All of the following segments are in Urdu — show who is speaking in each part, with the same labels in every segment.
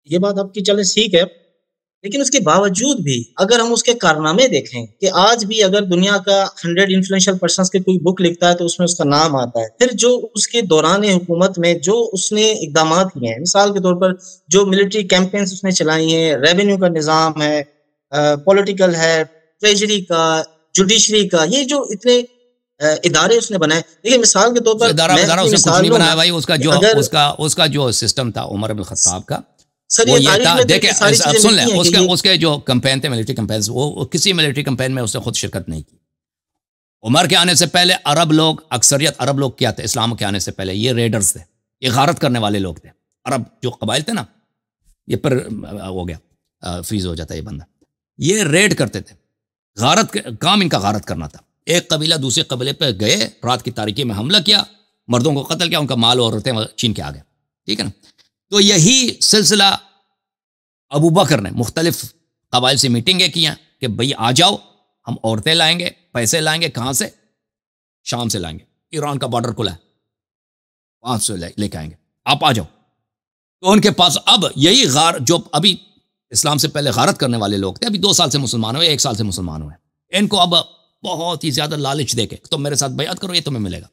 Speaker 1: یہ بات آپ کی چلے ٹھیک ہے، لیکن اس کے باوجود بھی اگر ہم اس کے کارنامے دیکھیں کہ آج بھی اگر دنیا کا 100 انفلوئنشل پرسنس کی کوئی بک لکھتا ہے تو اس میں اس کا نام آتا ہے. پھر جو اس کے دوران حکومت میں جو اس نے اقدامات کیے ہیں، مثال کے طور پر جو ملٹری کیمپینز اس نے چلائی ہیں، ریونیو کا نظام ہے، پولیٹیکل ہے، ٹریجری کا، جوڈیشری کا، یہ جو اتنے ادارے اس نے بنائے. دیکھیں مثال کے طور پر
Speaker 2: ادارہ
Speaker 1: میں
Speaker 2: اس نے کچھ نہیں بنایا بھائی. اس کا جو سسٹم تھا عمر بن الخطاب کا،
Speaker 1: سر
Speaker 2: وہ
Speaker 1: یہ
Speaker 2: یہ تھا.
Speaker 1: تاریخ میں
Speaker 2: دیکھیں سن لیں
Speaker 1: یہ
Speaker 2: اس کے جو کمپین تھے ملٹری کمپینز، وہ کسی ملٹری کمپین میں اس نے خود شرکت نہیں کی. عمر کے آنے سے پہلے عرب لوگ، اکثریت عرب لوگ کیا تھے اسلام کے آنے سے پہلے؟ یہ ریڈرز تھے، یہ غارت کرنے والے لوگ تھے. عرب جو قبائل تھے نا، یہ پر ہو گیا فریز ہو جاتا ہے یہ بندہ. یہ ریڈ کرتے تھے، غارت کام ان کا غارت کرنا تھا. ایک قبیلہ دوسرے قبیلے پہ گئے، رات کی تاریکی میں حملہ کیا، مردوں کو قتل کیا، ان کا مال اور عورتیں چھین کے آ گئے. ٹھیک ہے نا. تو یہی سلسلہ ابو بکر نے مختلف قبائل سے میٹنگیں کی ہیں کہ بھئی آ جاؤ، ہم عورتیں لائیں گے، پیسے لائیں گے. کہاں سے؟ شام سے لائیں گے. ایران کا بارڈر کھلا ہے، وہاں سے لے کے آئیں گے، آپ آ جاؤ. تو ان کے پاس اب یہی جو ابھی اسلام سے پہلے غارت کرنے والے لوگ تھے، ابھی 2 سال سے مسلمان ہوئے، 1 سال سے مسلمان ہوئے، ان کو اب بہت ہی زیادہ لالچ دے کے تم میرے ساتھ بیعت کرو، یہ تمہیں ملے گا.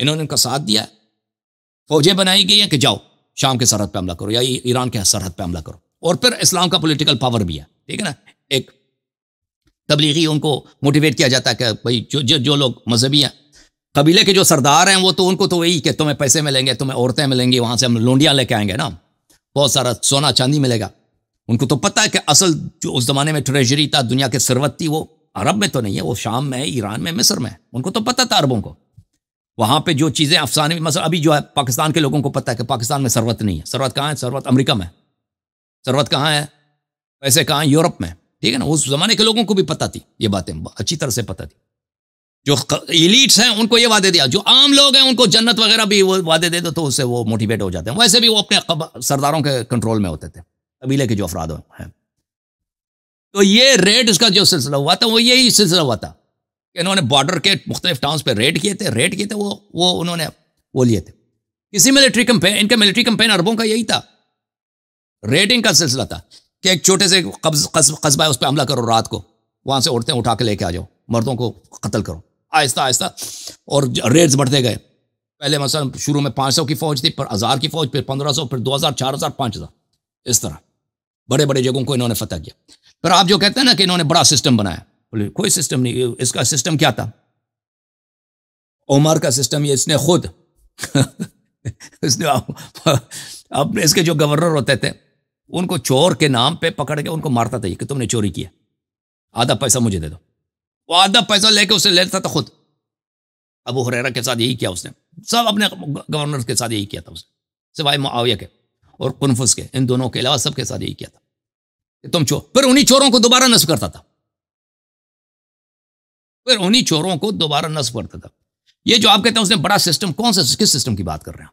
Speaker 2: انہوں نے ان کا ساتھ دیا ہے. فوجیں بنائی گئی ہیں کہ جاؤ شام کے سرحد پہ حملہ کرو یا ایران کے سرحد پہ حملہ کرو. اور پھر اسلام کا پولیٹیکل پاور بھی ہے. ٹھیک ہے نا. ایک تبلیغی ان کو موٹیویٹ کیا جاتا ہے کہ بھئی جو لوگ مذہبی ہیں، قبیلے کے جو سردار ہیں، وہ تو ان کو تو وہی کہ تمہیں پیسے ملیں گے، تمہیں عورتیں ملیں گی، وہاں سے ہم لونڈیاں لے کے آئیں گے نا، بہت سارا سونا چاندی ملے گا. ان کو تو پتہ ہے کہ اصل جو اس زمانے میں ٹریجری تھا، دنیا کے ثروت تھی، وہ عرب میں تو نہیں ہے، وہ شام میں ہے، ایران میں، مصر میں. ان کو تو پتہ تھا عربوں کو وہاں پہ جو چیزیں افسانے، مثلا ابھی جو ہے پاکستان کے لوگوں کو پتہ ہے کہ پاکستان میں ثروت نہیں ہے. ثروت کہاں ہے؟ ثروت امریکہ میں. ثروت کہاں ہے؟ پیسے کہاں ہیں؟ یورپ میں. ٹھیک ہے نا. اس زمانے کے لوگوں کو بھی پتہ تھی یہ باتیں، اچھی طرح سے پتہ تھی. جو ایلیٹس ہیں ان کو یہ وعدے دیا، جو عام لوگ ہیں ان کو جنت وغیرہ بھی وہ وعدے دے دو تو اس سے وہ موٹیویٹ ہو جاتے ہیں. ویسے بھی وہ اپنے سرداروں کے کنٹرول میں ہوتے تھے، قبیلے کے جو افراد ہیں. تو یہ ریڈ اس کا جو سلسلہ ہوا تھا وہ یہی سلسلہ ہوا تھا کہ انہوں نے بارڈر کے مختلف ٹاؤنز پہ ریڈ کیے تھے. وہ انہوں نے وہ لیے تھے. کسی ملٹری کمپین، ان کے ملٹری کمپین عربوں کا یہی تھا، ریڈنگ کا سلسلہ تھا کہ ایک چھوٹے سے قصبہ ہے، اس پہ حملہ کرو رات کو، وہاں سے عورتیں اٹھا کے لے کے آ جاؤ، مردوں کو قتل کرو آہستہ آہستہ. اور ریڈز بڑھتے گئے. پہلے مثلا شروع میں 500 کی فوج تھی، پھر 1000 کی فوج، پھر 1500، پھر 2000، 4000، 5000، اس طرح بڑے بڑے جگہوں کو انہوں نے فتح کیا. پھر آپ جو کہتے ہیں نا کہ انہوں نے بڑا سسٹم بنایا، کوئی سسٹم نہیں. اس کا سسٹم کیا تھا؟ عمر کا سسٹم یہ اس نے خود اس نے اپنے اس کے جو گورنر ہوتے تھے ان کو چور کے نام پہ پکڑ کے ان کو مارتا تھا کہ تم نے چوری کیا، آدھا پیسہ مجھے دے دو. وہ آدھا پیسہ لے کے اسے لیتا تھا خود. ابو ہریرہ کے ساتھ یہی کیا اس نے، سب اپنے گورنر کے ساتھ یہی کیا تھا اس نے، سوائے معاویہ کے اور قنفذ کے، ان دونوں کے علاوہ سب کے ساتھ یہی کیا تھا کہ تم چور. پھر انہی چوروں کو دوبارہ نصب کرتا تھا، یہ جو آپ کہتے ہیں اس نے بڑا سسٹم، کون سا، کس سسٹم کی بات کر رہے ہیں؟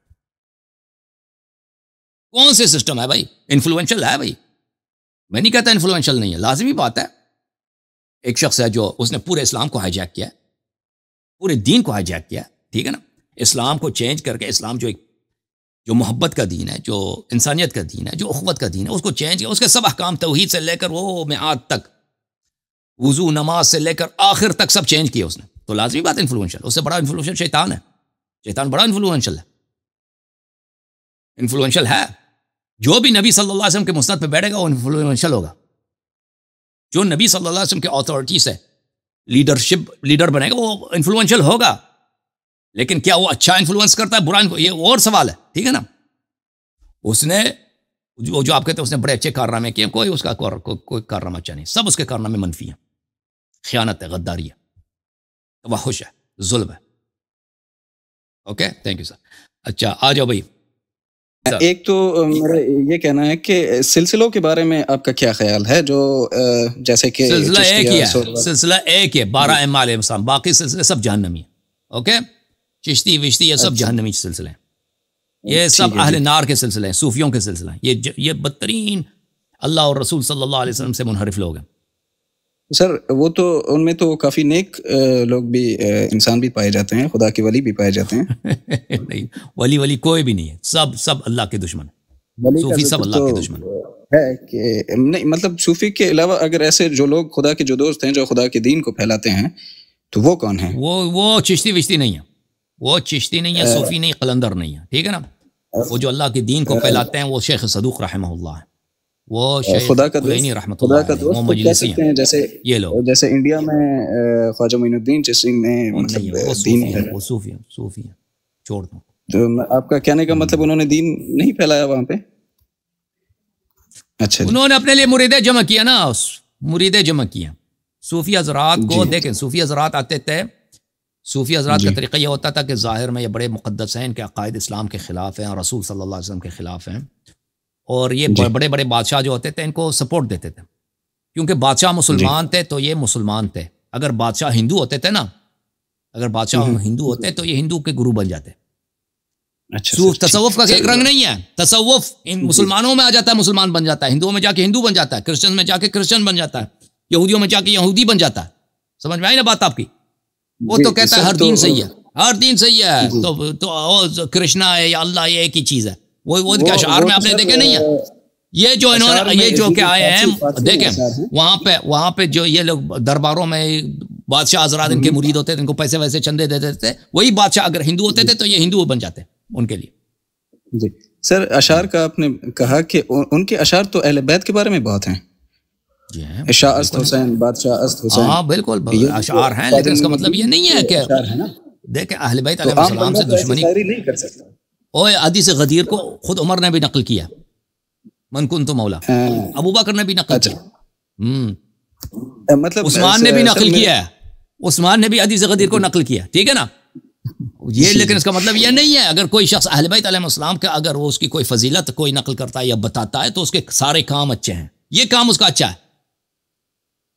Speaker 2: کون سے سسٹم ہے بھائی؟ انفلوئنشل ہے بھائی، میں نہیں کہتا انفلوئنشل نہیں ہے، لازمی بات ہے. ایک شخص ہے جو اس نے پورے اسلام کو ہائی جیک کیا، پورے دین کو ہائی جیک کیا. ٹھیک ہے نا. اسلام کو چینج کر کے، اسلام جو محبت کا دین ہے، جو انسانیت کا دین ہے، جو اخوت کا دین ہے، اس کو چینج کیا. اس کے سب احکام، توحید سے لے کر وہ میعاد تک، وضو، نماز سے لے کر آخر تک سب چینج کیا اس نے. تو لازمی بات انفلوئنشل. اس سے بڑا انفلوئنشل شیطان ہے. شیطان بڑا انفلوئنشل ہے. جو بھی نبی صلی اللہ علیہ وسلم کے مسند پہ بیٹھے گا وہ انفلوئنشل ہوگا. جو نبی صلی اللہ علیہ وسلم کے اتھارٹی سے لیڈر بنے گا وہ انفلوئنشل ہوگا. لیکن کیا وہ اچھا انفلوئنس کرتا ہے، برا؟ یہ اور سوال ہے. ٹھیک ہے نا. اس نے جو آپ کہتے ہیں اس نے بڑے اچھے کارنامے کیے، کوئی اس کا کوئی کارنامہ اچھا نہیں. سب اس کے کارنامے منفی ہیں. خیانت ہے، غداری ہے، توحش ہے، ظلم ہے. Okay, thank you sir. اچھا آ جاؤ بھائی.
Speaker 3: ایک تو میرا یہ کہنا ہے کہ سلسلوں کے بارے میں آپ کا کیا خیال ہے؟ جو جیسے کہ
Speaker 2: سلسلہ ایک ہے 12 ائمہ علیہ السلام، باقی سلسلے سب جہنمی ہیں. اوکے، چشتی وشتی یہ سب جہنمی سلسلے ہیں. یہ سب اہل نار کے سلسلے ہیں، صوفیوں کے سلسلے ہیں. یہ بدترین اللہ اور رسول صلی اللہ علیہ وسلم سے منحرف لوگ ہیں.
Speaker 3: سر وہ تو ان میں تو کافی نیک لوگ بھی، انسان بھی پائے جاتے ہیں، خدا کے ولی بھی پائے جاتے ہیں.
Speaker 2: نہیں، ولی کوئی بھی نہیں ہے، سب اللہ کے دشمن. صوفی سب اللہ کے دشمن.
Speaker 3: ہے کہ نہیں، مطلب صوفی کے علاوہ اگر ایسے جو لوگ خدا کے جو دوست ہیں جو خدا کے دین کو پھیلاتے ہیں تو وہ کون ہیں؟
Speaker 2: وہ چشتی وشتی نہیں ہے، وہ چشتی نہیں ہے، صوفی نہیں، قلندر نہیں ہے، ٹھیک ہے نا. وہ جو اللہ کے دین کو پھیلاتے ہیں وہ شیخ صدوق رحمہ اللہ ہے، وہ شیخ
Speaker 3: خدا کا
Speaker 2: کلینی رحمۃ اللہ علیہ، وہ مجلسی ہیں.
Speaker 3: جیسے
Speaker 2: یہ لوگ
Speaker 3: جیسے انڈیا میں خواجہ معین الدین چشتی نے مطلب دین
Speaker 2: وہ صوفی ہیں، چھوڑ دو.
Speaker 3: تو آپ کا کہنے کا مطلب انہوں نے دین نہیں پھیلایا وہاں پہ؟ اچھا،
Speaker 2: انہوں نے اپنے لیے مریدیں جمع کیا نا، مریدیں جمع کیا. صوفی حضرات کو دیکھیں، صوفی حضرات آتے تھے، صوفی حضرات کا طریقہ یہ ہوتا تھا کہ ظاہر میں یہ بڑے مقدس ہیں، ان کے عقائد اسلام کے خلاف ہیں، رسول صلی اللہ علیہ وسلم کے خلاف ہیں، اور یہ بڑے بڑے بادشاہ جو ہوتے تھے ان کو سپورٹ دیتے تھے، کیونکہ بادشاہ مسلمان تھے تو یہ مسلمان تھے. اگر بادشاہ ہندو ہوتے تھے نا، اگر بادشاہ ہندو ہوتے تو یہ ہندو کے گرو بن جاتے. تصوف کا ایک رنگ نہیں ہے، تصوف ان مسلمانوں میں آ جاتا ہے، مسلمان بن جاتا ہے، ہندوؤں میں جا کے ہندو بن جاتا ہے، کرسچن میں جا کے کرسچن بن جاتا ہے، یہودیوں میں جا کے یہودی بن جاتا ہے. سمجھ میں آئی نا بات آپ کی؟ وہ تو کہتا ہے ہر دین صحیح ہے، ہر دین صحیح ہے، تو کرشنا ہے یا اللہ یہ ایک ہی چیز ہے. وہ کیا اشعار میں آپ نے دیکھے نہیں ہے؟ یہ جو انہوں نے یہ جو کہ آئے ہیں دیکھیں، وہاں پہ جو یہ لوگ درباروں میں بادشاہ حضرات ان کے مرید ہوتے تھے، ان کو پیسے ویسے چندے دیتے تھے، وہی بادشاہ اگر ہندو ہوتے تھے تو یہ ہندو بن جاتے ان کے لیے.
Speaker 3: جی سر، اشعار کا آپ نے کہا کہ ان کے اشعار تو اہل بیت کے بارے میں بہت ہیں. شاہ است حسین، بادشاہ است حسین،
Speaker 2: ہاں بالکل اشعار ہیں، لیکن اس کا مطلب یہ نہیں ہے کہ دیکھیں اہل بیت علیہ السلام سے دشمنی
Speaker 3: نہیں کر سکتا.
Speaker 2: اوے حدیث غدیر کو خود عمر نے بھی نقل کیا، من کنت مولا، ابو بکر نے بھی نقل کیا،
Speaker 3: مطلب
Speaker 2: عثمان نے بھی نقل کیا ہے، عثمان نے بھی حدیث غدیر کو نقل کیا، ٹھیک ہے نا یہ. لیکن اس کا مطلب یہ نہیں ہے اگر کوئی شخص اہل بیت علیہ السلام کا اگر وہ اس کی کوئی فضیلت کوئی نقل کرتا ہے یا بتاتا ہے تو اس کے سارے کام اچھے ہیں، یہ کام اس کا اچھا ہے.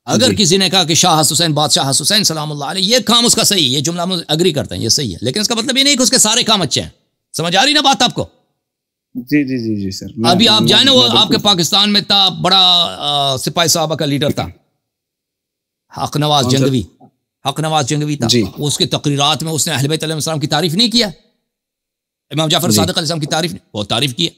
Speaker 2: اگر کسی نے کہا کہ شاہ حسین، بادشاہ حسین سلام اللہ علیہ، یہ کام اس کا صحیح ہے، یہ جملہ ہم اگری کرتے ہیں یہ صحیح ہے، لیکن اس کا مطلب یہ نہیں کہ اس کے سارے کام اچھے ہیں. سمجھ آ رہی نا بات آپ کو؟
Speaker 3: جی سر.
Speaker 2: ابھی آپ جائیں نا، وہ آپ کے پاکستان میں تھا بڑا سپاہی صحابہ کا لیڈر تھا، حق نواز جنگوی تھا. اس کے تقریرات میں اس نے اہل بیت علیہ السلام کی تعریف نہیں کیا، امام جعفر صادق علیہ السلام کی تعریف نہیں، بہت تعریف کی ہے،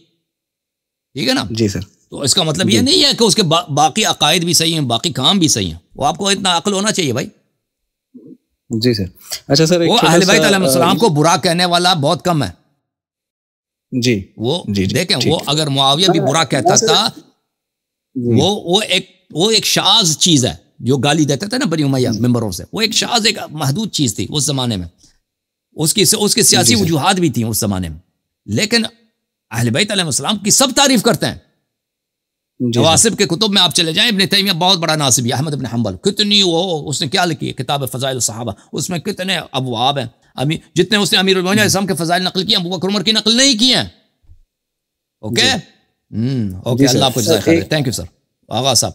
Speaker 2: ٹھیک ہے نا.
Speaker 3: جی سر.
Speaker 2: تو اس کا مطلب یہ نہیں ہے کہ اس کے باقی عقائد بھی صحیح ہیں، باقی کام بھی صحیح ہیں. وہ آپ کو اتنا عقل ہونا چاہیے بھائی.
Speaker 3: جی سر. اچھا سر،
Speaker 2: وہ اہل بیت علیہ السلام کو برا کہنے والا بہت کم ہے.
Speaker 3: جی
Speaker 2: وہ دیکھیں، وہ اگر معاویہ بھی برا کہتا تھا، وہ ایک شاذ چیز ہے جو گالی دیتے تھے نا بنی امیہ ممبروں سے، وہ ایک شاذ ایک محدود چیز تھی اس زمانے میں، اس کی سیاسی وجوہات بھی تھیں اس زمانے میں. لیکن اہل بیت علیہ السلام کی سب تعریف کرتے ہیں. نواسب کے کتب میں آپ چلے جائیں، ابن تیمیہ بہت بڑا ناصبی، احمد بن حنبل، کتنی اس نے کیا لکھی ہے کتاب فضائل الصحابہ، اس میں کتنے ابواب ہیں. جتنے اس نے امیر المومنین علیہ السلام کے فضائل نقل کیے، ابو بکر عمر کی نقل نہیں کی ہیں. اوکے، اللہ آپ کو جزائے خیر. تھینک یو سر آغا صاحب.